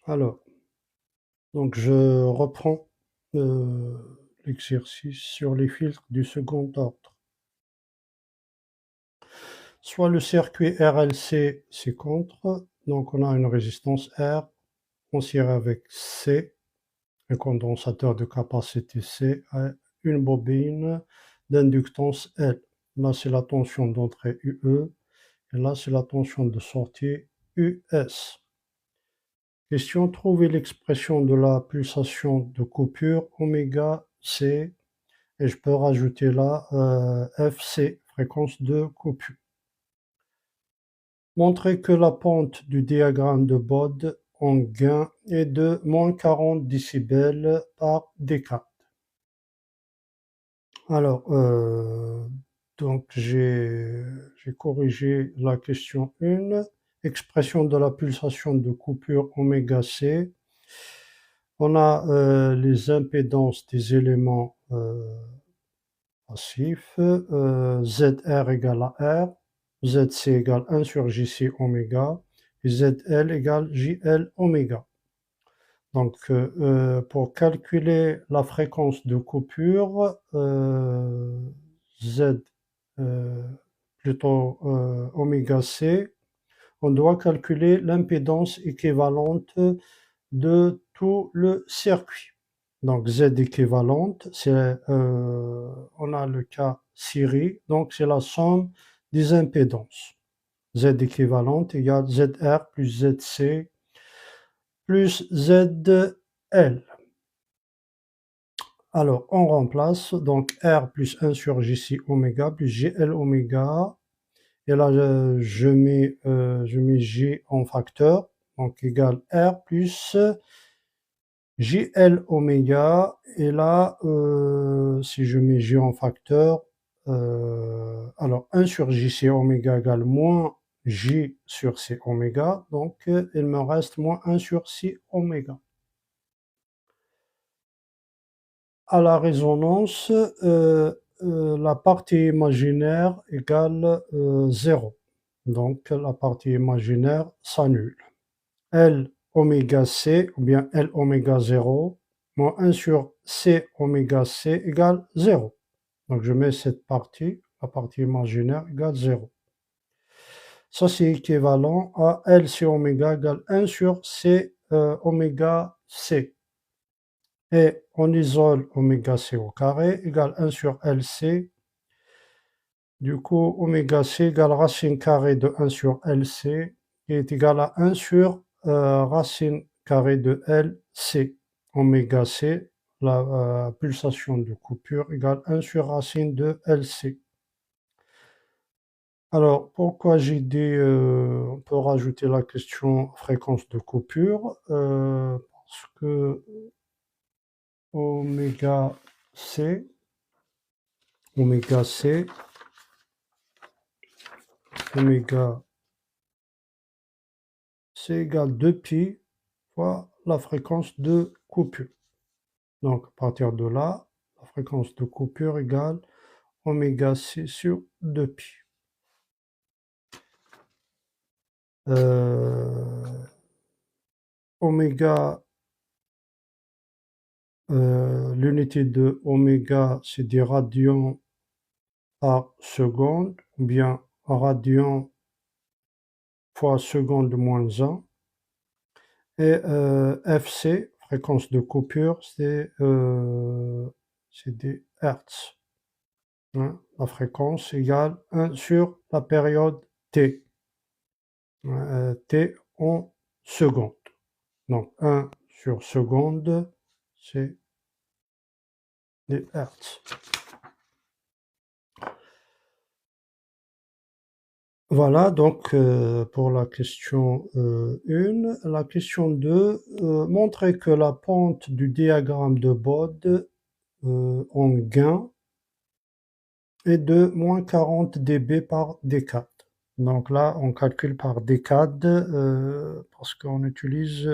Alors, donc je reprends l'exercice sur les filtres du second ordre. Soit le circuit RLC, c'est contre, donc on a une résistance R, on tire avec C, un condensateur de capacité C, une bobine d'inductance L. Là, c'est la tension d'entrée UE, et là, c'est la tension de sortie US. Question, trouver l'expression de la pulsation de coupure oméga C, et je peux rajouter là FC, fréquence de coupure. Montrer que la pente du diagramme de Bode en gain est de moins 40 décibels par décade. Alors, donc j'ai corrigé la question 1. Expression de la pulsation de coupure oméga C. On a les impédances des éléments passifs. ZR égale à R. ZC égale 1 sur JC oméga. Et ZL égale JL oméga. Donc, pour calculer la fréquence de coupure, Z, plutôt oméga C, on doit calculer l'impédance équivalente de tout le circuit. Donc, Z équivalente, on a le cas série, donc c'est la somme des impédances. Z équivalente égale ZR plus ZC plus ZL. Alors, on remplace, donc R plus 1 sur JC oméga plus GL oméga. Et là, je mets G en facteur, donc égal R plus JL oméga. Et là, si je mets G en facteur, alors 1 sur JC oméga égale moins J sur C oméga. Donc, il me reste moins 1 sur C oméga. À la résonance, la partie imaginaire égale 0. Donc la partie imaginaire s'annule. L oméga C ou bien L oméga 0 moins 1 sur C oméga C égale 0. Donc je mets cette partie, la partie imaginaire égale 0. Ça c'est équivalent à L C oméga égale 1 sur C oméga C. Et on isole oméga C au carré égale 1 sur LC. Du coup, oméga C égale racine carrée de 1 sur LC qui est égal à 1 sur racine carrée de LC. Oméga C, la pulsation de coupure égale 1 sur racine de LC. Alors, pourquoi j'ai dit on peut rajouter la question fréquence de coupure parce que oméga C, oméga C égale 2pi fois la fréquence de coupure. Donc, à partir de là, la fréquence de coupure égale oméga C sur 2pi. Oméga, l'unité de oméga, c'est des radians par seconde, ou bien radians fois seconde moins 1. Et FC, fréquence de coupure, c'est des hertz. Hein, la fréquence égale 1 sur la période T. T en secondes. Donc 1 sur seconde, c'est des hertz. Voilà donc pour la question 1. La question 2, montrer que la pente du diagramme de Bode en gain est de moins 40 dB par décade. Donc là, on calcule par décade parce qu'on utilise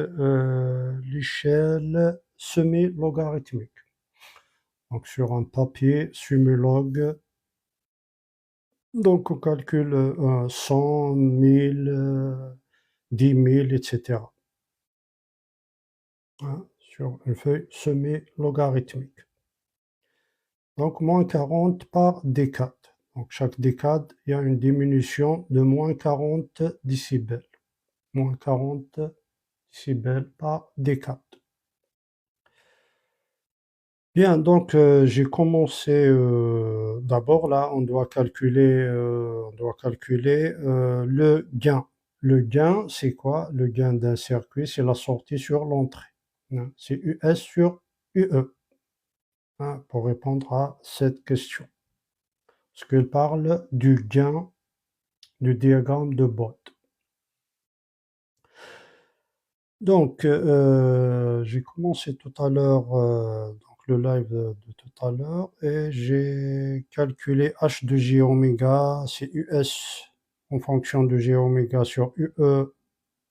l'échelle semi-logarithmique. Donc sur un papier Sumilog, donc on calcule 100, 1000, 10 000, etc. hein, sur une feuille semi-logarithmique. Donc, moins 40 par décade. Donc, chaque décade, il y a une diminution de moins 40 décibels. Moins 40 décibels par décade. Bien, donc j'ai commencé d'abord là, on doit calculer le gain. Le gain, c'est quoi? Le gain d'un circuit, c'est la sortie sur l'entrée, hein. C'est US sur UE, hein, pour répondre à cette question. Parce qu'il parle du gain du diagramme de Bode. Donc, j'ai commencé tout à l'heure le live de tout à l'heure et j'ai calculé H de J oméga, c'est US en fonction de J oméga sur UE en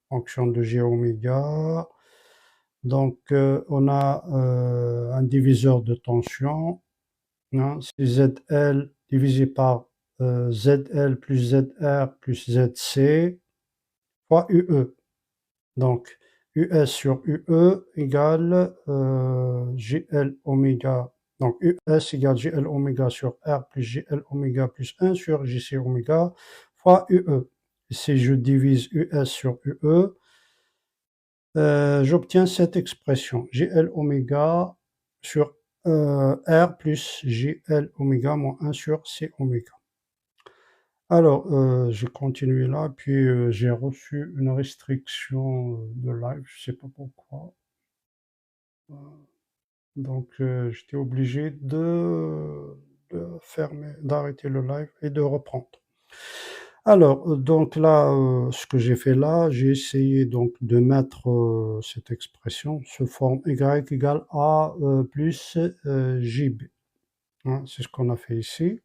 fonction de J oméga. Donc, on a un diviseur de tension, hein, c'est ZL divisé par ZL plus ZR plus ZC fois UE. Donc, US sur UE égale GL oméga. Donc, US égale GL oméga sur R plus GL oméga plus 1 sur JC oméga fois UE. Et si je divise US sur UE, j'obtiens cette expression. GL oméga sur R plus GL oméga moins 1 sur C oméga. Alors, j'ai continué là, puis j'ai reçu une restriction de live, je sais pas pourquoi. Donc, j'étais obligé d'arrêter le live et de reprendre. Alors, donc là, ce que j'ai fait là, j'ai essayé donc de mettre cette expression sous forme y égale a plus jb, hein, c'est ce qu'on a fait ici.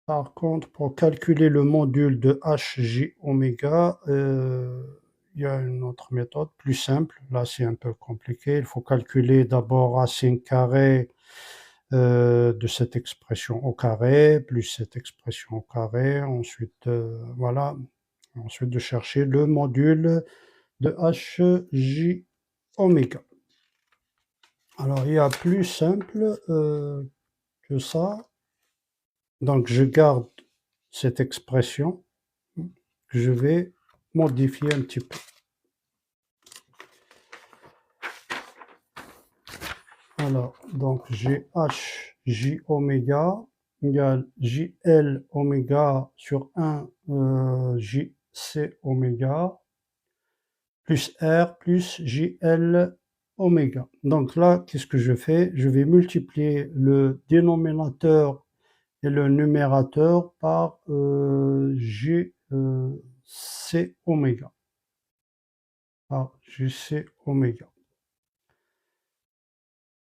Par contre, pour calculer le module de HJ oméga, il y a une autre méthode plus simple. Là, c'est un peu compliqué. Il faut calculer d'abord racine carrée de cette expression au carré, plus cette expression au carré. Ensuite, voilà. Ensuite, de chercher le module de HJ oméga. Alors, il y a plus simple que ça. Donc, je garde cette expression que je vais modifier un petit peu. Alors, donc j'ai H, J oméga égale JL oméga sur 1 JC oméga plus R plus JL oméga. Donc là, qu'est-ce que je fais? Je vais multiplier le dénominateur et le numérateur par JC oméga. Par JC oméga.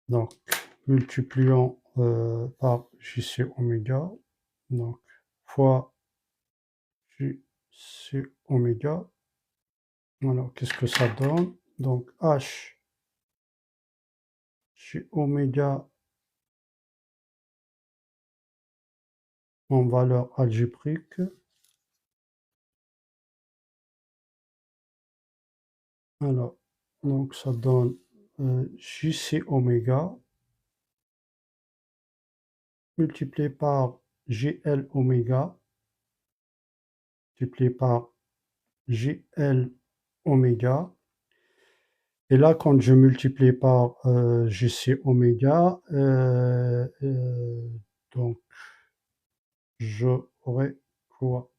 Donc, multiplions par JC oméga, donc fois JC oméga. Alors, qu'est-ce que ça donne? Donc, H J oméga en valeur algébrique. Alors, donc ça donne JC oméga multiplié par JL oméga multiplié par JL oméga. Et là, quand je multiplie par JC oméga, donc j'aurai quoi?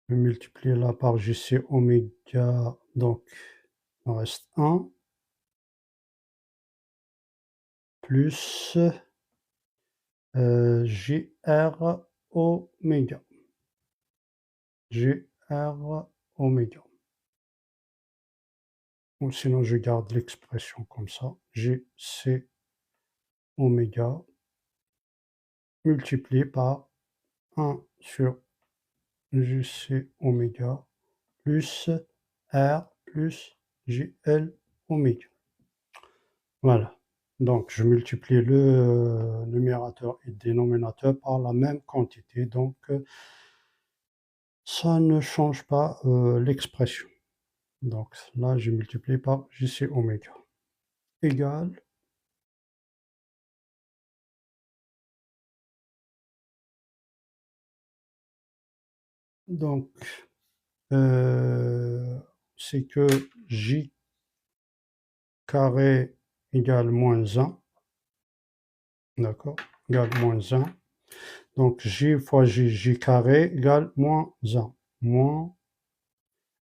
Je vais multiplier là par JC oméga, donc il me reste 1, plus JR oméga. JR oméga. Ou sinon, je garde l'expression comme ça. JC oméga multiplié par 1 sur JC oméga plus R plus JL oméga. Voilà. Donc, je multiplie le numérateur et le dénominateur par la même quantité. Donc, ça ne change pas l'expression. Donc là, je multiplie par JC oméga égale donc c'est que J carré égale moins 1, d'accord, égale moins 1. Donc J fois J carré égale moins 1, moins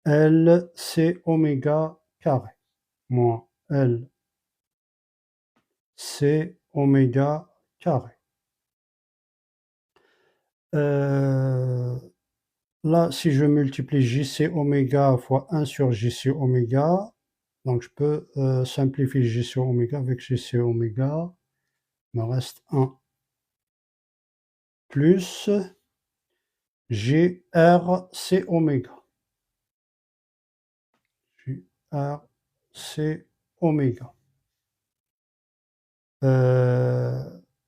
L C oméga carré, moins L C oméga carré. Là, si je multiplie JC oméga fois 1 sur JC oméga, donc je peux simplifier JC oméga avec JC oméga, il me reste 1 plus GRC oméga. GRC oméga.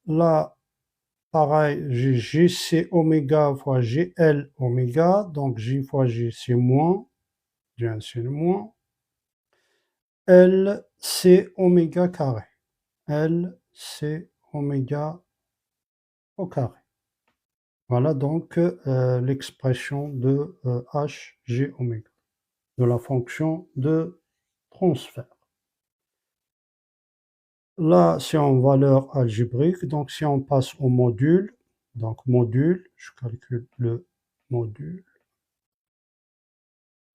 Là, pareil, j'ai GC oméga fois GL oméga, donc J fois J c'est moins, J c'est le moins, L C oméga carré, L C oméga au carré. Voilà donc l'expression de HG oméga, de la fonction de transfert. Là, c'est en valeur algébrique, donc si on passe au module, donc module, je calcule le module,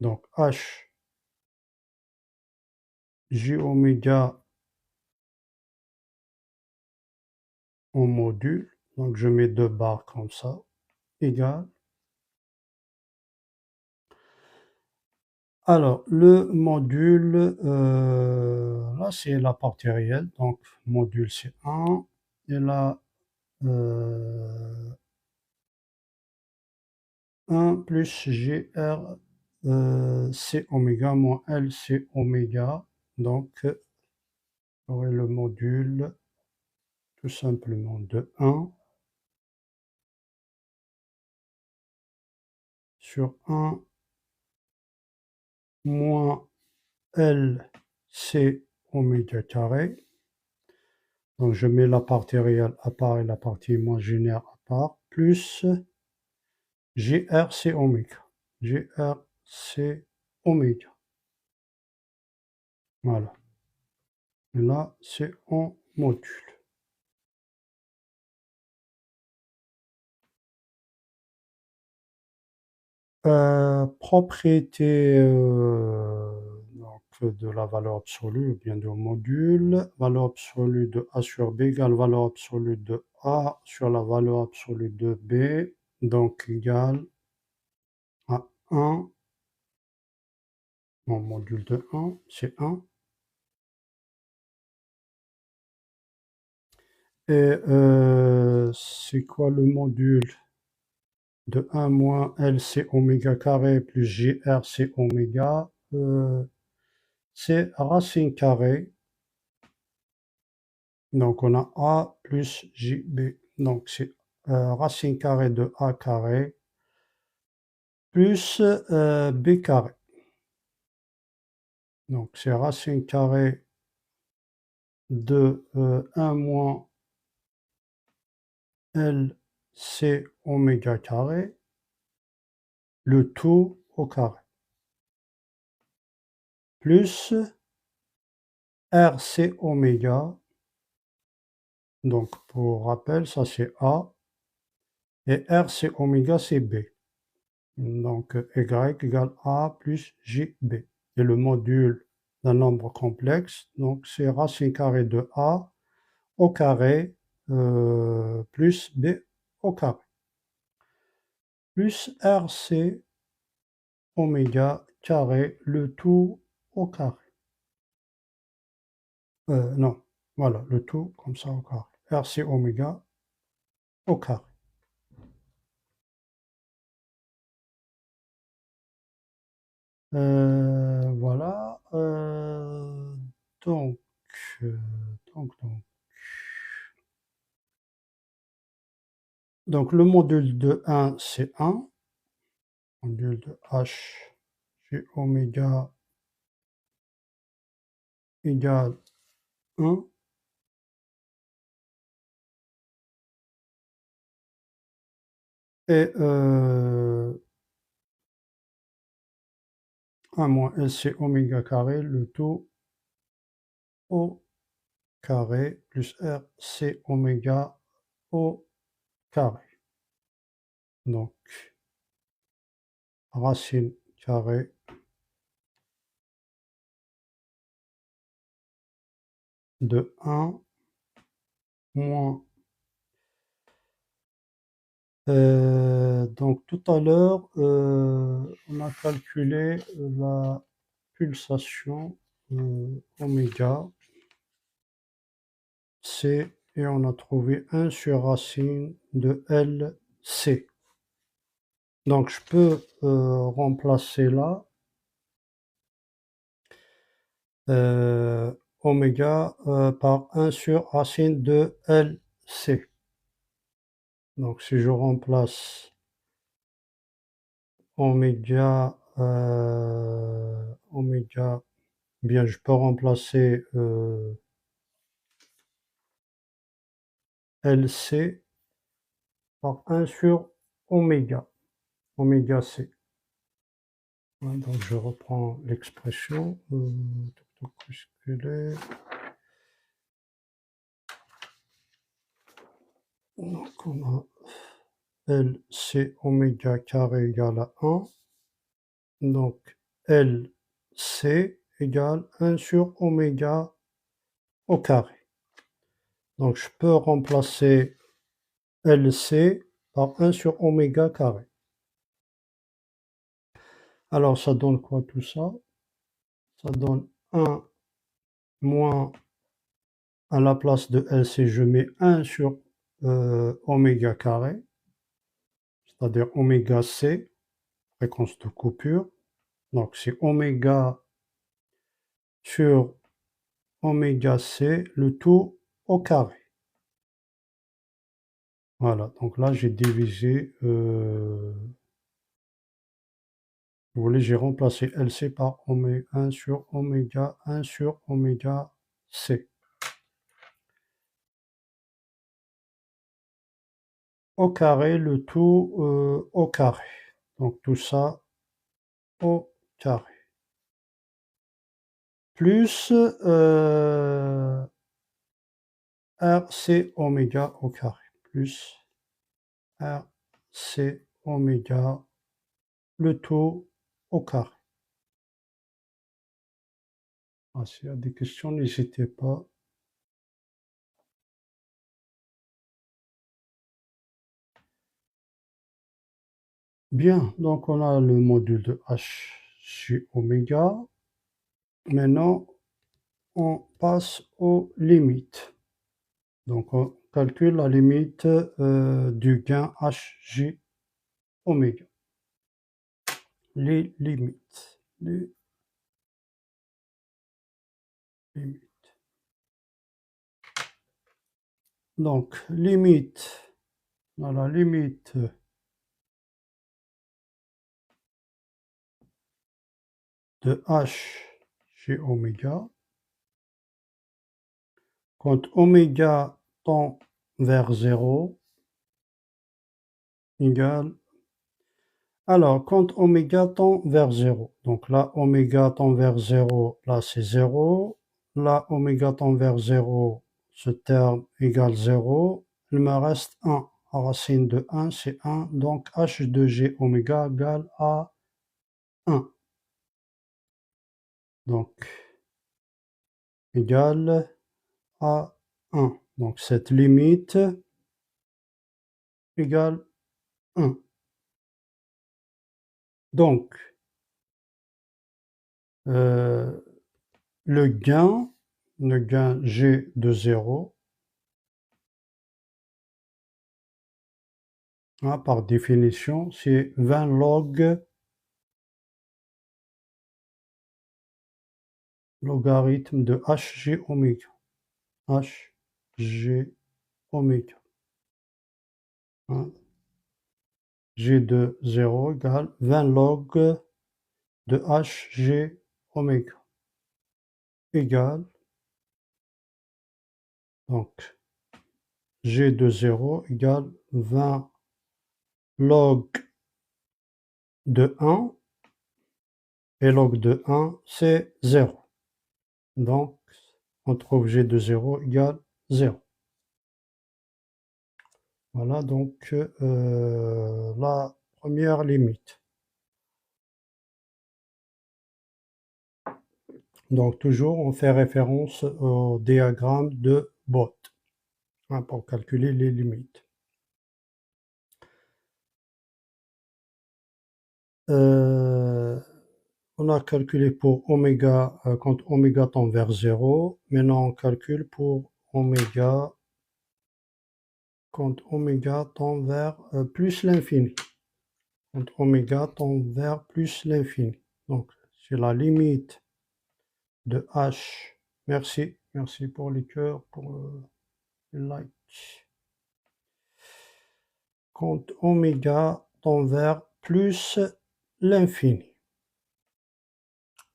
donc H J oméga en module, donc je mets 2 barres comme ça, égale. Alors, le module, là c'est la partie réelle, donc module c'est 1, et là 1 plus GR C oméga moins L C oméga, donc j'aurai le module tout simplement de 1 sur 1 moins L C oméga carré. Donc je mets la partie réelle à part et la partie imaginaire à part, plus GRC oméga. GRC oméga. Voilà. Et là, c'est en module. Propriété donc de la valeur absolue, ou bien du module. Valeur absolue de A sur B égale valeur absolue de A sur la valeur absolue de B. Donc égale à 1. Mon module de 1, c'est 1. Et c'est quoi le module de 1 moins LC oméga carré plus JRC oméga? C'est racine carrée. Donc on a A plus JB. Donc c'est racine carrée de A carré plus B carré. Donc c'est racine carrée de 1 moins LC oméga carré, le tout au carré, plus RC oméga. Donc pour rappel, ça c'est A, et RC oméga c'est B. Donc Y égale A plus JB. Et le module d'un nombre complexe, donc c'est racine carrée de A au carré plus B au carré, plus RC oméga carré, le tout au carré. Non, voilà, le tout comme ça au carré. RC oméga au carré. Voilà. Donc, euh, donc, donc. Donc le module de 1, c'est 1. On module de h G oméga égale 1. Et 1 moins LC oméga carré, le tout au carré plus RC oméga au carré. Donc, racine carrée de 1 moins. Donc, tout à l'heure, on a calculé la pulsation oméga C et on a trouvé 1 sur racine de LC. Donc, je peux remplacer là oméga par 1 sur racine de LC. Donc, si je remplace oméga, bien, je peux remplacer LC par 1 sur oméga C. Ouais, donc, je reprends l'expression. Donc, on a LC oméga carré égale à 1. Donc, LC égale 1 sur oméga au carré. Donc, je peux remplacer LC par 1 sur oméga carré. Alors, ça donne quoi tout ça? Ça donne 1 moins, à la place de LC, je mets 1 sur oméga carré, c'est-à-dire oméga C, fréquence de coupure. Donc, c'est oméga sur oméga C, le tout au carré. Voilà, donc là, j'ai divisé, vous voulez, j'ai remplacé LC par 1 sur oméga C. Au carré, le tout au carré. Donc tout ça au carré. Plus RC oméga au carré. Plus RC oméga, le tout au carré. Ah, s'il y a des questions, n'hésitez pas. Bien, donc on a le module de h J oméga. Maintenant, on passe aux limites. Donc on calcule la limite du gain HJ oméga. Les limites. Les limites. Donc, limite, dans la limite de HJ oméga, quand oméga tend vers 0, égale. Alors, quand oméga tend vers 0, donc là, oméga tend vers 0, là c'est 0, là, oméga tend vers 0, ce terme égale 0, il me reste 1. Racine de 1, c'est 1, donc h de g oméga égale à 1. Donc, égale à 1. Donc, cette limite égale 1. Donc, le gain G de 0, hein, par définition, c'est 20 logarithme de HG oméga. HG oméga. Hein. G de 0 égale 20 log de Hg oméga égale, donc G de 0 égale 20 log de 1, et log de 1 c'est 0. Donc on trouve G de 0 égale 0. Voilà donc la première limite. Donc toujours on fait référence au diagramme de Bott, hein, pour calculer les limites. On a calculé pour oméga quand oméga tend vers 0. Maintenant on calcule pour oméga quand oméga tend vers plus l'infini. Quand oméga tend vers plus l'infini. Donc c'est la limite de h. Merci, merci pour les cœurs, pour les likes. Quand oméga tend vers plus l'infini.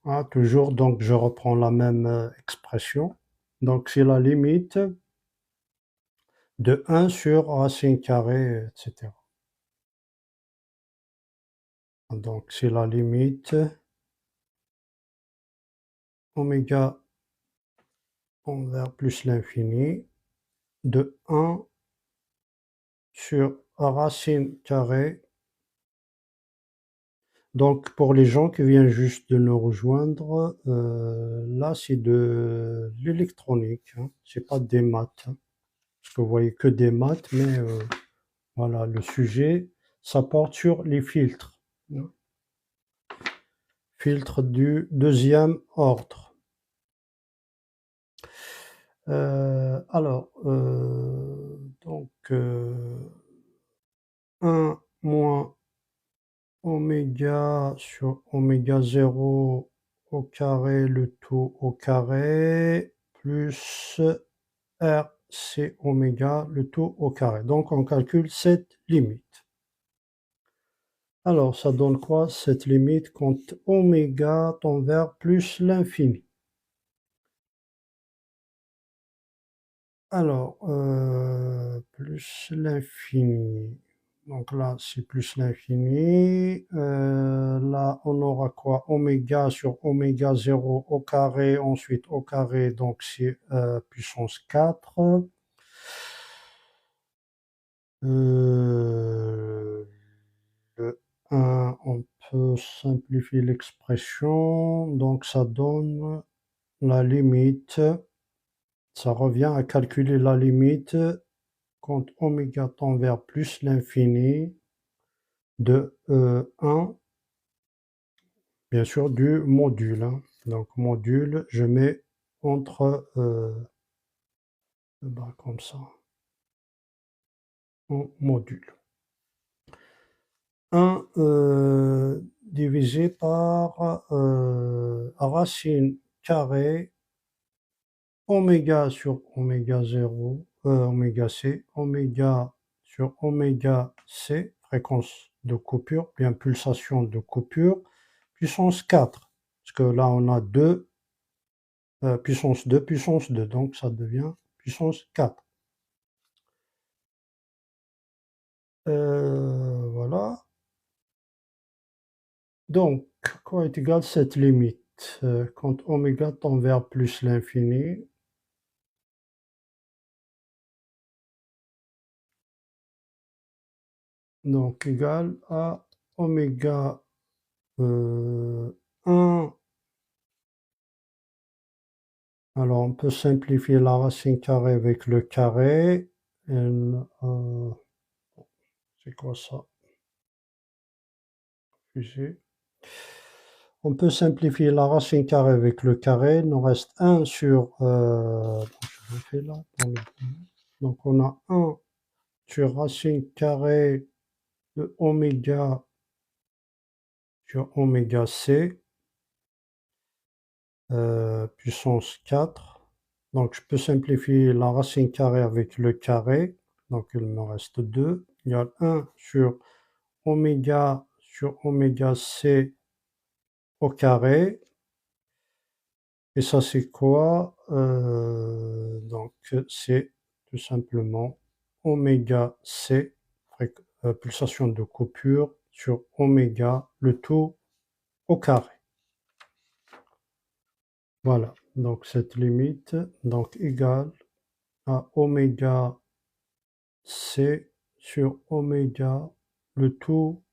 Ah, toujours, donc je reprends la même expression. Donc c'est la limite de 1 sur racine carrée, etc. Donc c'est la limite oméga tend vers plus l'infini de 1 sur racine carrée. Donc pour les gens qui viennent juste de nous rejoindre, là c'est de l'électronique, hein. C'est pas des maths, hein. Parce que vous voyez que des maths, mais voilà, le sujet, ça porte sur les filtres, hein. Filtres du deuxième ordre. Alors, donc 1 moins oméga sur oméga 0 au carré, le tout au carré, plus RC oméga, le tout au carré. Donc on calcule cette limite. Alors ça donne quoi cette limite quand oméga tend vers plus l'infini? Alors, plus l'infini. Donc là, c'est plus l'infini. Là, on aura quoi? Oméga sur oméga 0 au carré, ensuite au carré, donc c'est puissance 4. Le 1, on peut simplifier l'expression, donc ça donne la limite. Ça revient à calculer la limite quand oméga tend vers plus l'infini de 1, bien sûr, du module, hein. Donc module, je mets entre le bas comme ça, en module. 1 divisé par racine carrée oméga sur oméga 0, oméga c, oméga sur oméga c, fréquence de coupure, bien pulsation de coupure, puissance 4. Parce que là, on a 2, puissance 2, donc ça devient puissance 4. Voilà. Donc, quoi est égal à cette limite? Quand oméga tend vers plus l'infini, donc égal à oméga 1. Alors on peut simplifier la racine carrée avec le carré. C'est quoi ça? Fusée. On peut simplifier la racine carrée avec le carré. Il nous reste 1 sur... je le fais là, donc on a 1 sur racine carrée de oméga sur oméga c, puissance 4. Donc je peux simplifier la racine carrée avec le carré. Donc il me reste 2. Il y a 1 sur oméga sur oméga c au carré. Et ça, c'est quoi? Donc, c'est tout simplement oméga c, pulsation de coupure, sur oméga, le tout au carré. Voilà, donc cette limite, donc égale à oméga c sur oméga, le tout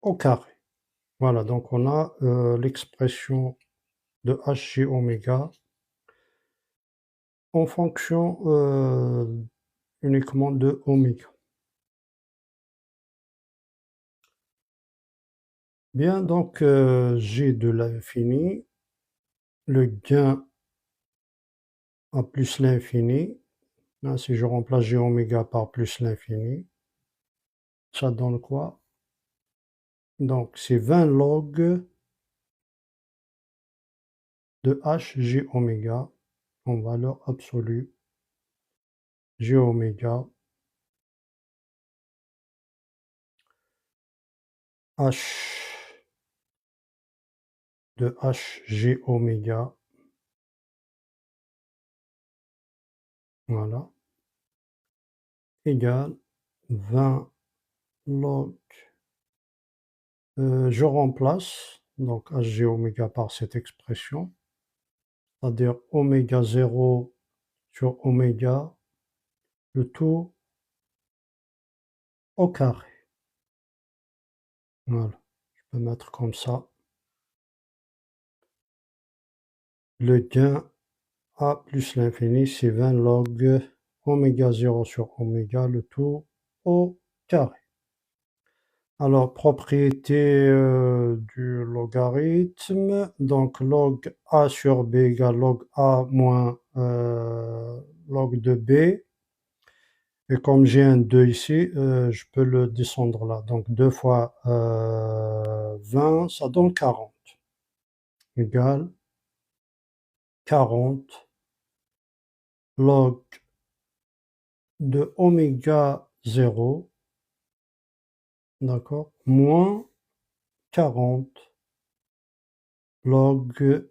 au carré. Voilà, donc on a l'expression de hg oméga en fonction uniquement de oméga. Bien, donc G de l'infini, le gain à plus l'infini. Si je remplace G oméga par plus l'infini, ça donne quoi? Donc c'est 20 log de hg oméga en valeur absolue. G oméga h de hg oméga, voilà, égale 20 log, je remplace donc hg oméga par cette expression, c'est-à-dire oméga 0 sur oméga, le tout au carré. Voilà, je peux mettre comme ça. Le gain à plus l'infini, c'est 20 log oméga 0 sur oméga, le tout au carré. Alors, propriété du logarithme, donc log a sur b égale log a moins log de b. Et comme j'ai un 2 ici, je peux le descendre là. Donc 2 fois 20, ça donne 40. Égale 40 log de oméga 0, d'accord, moins 40 log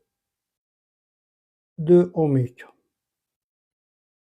de oméga.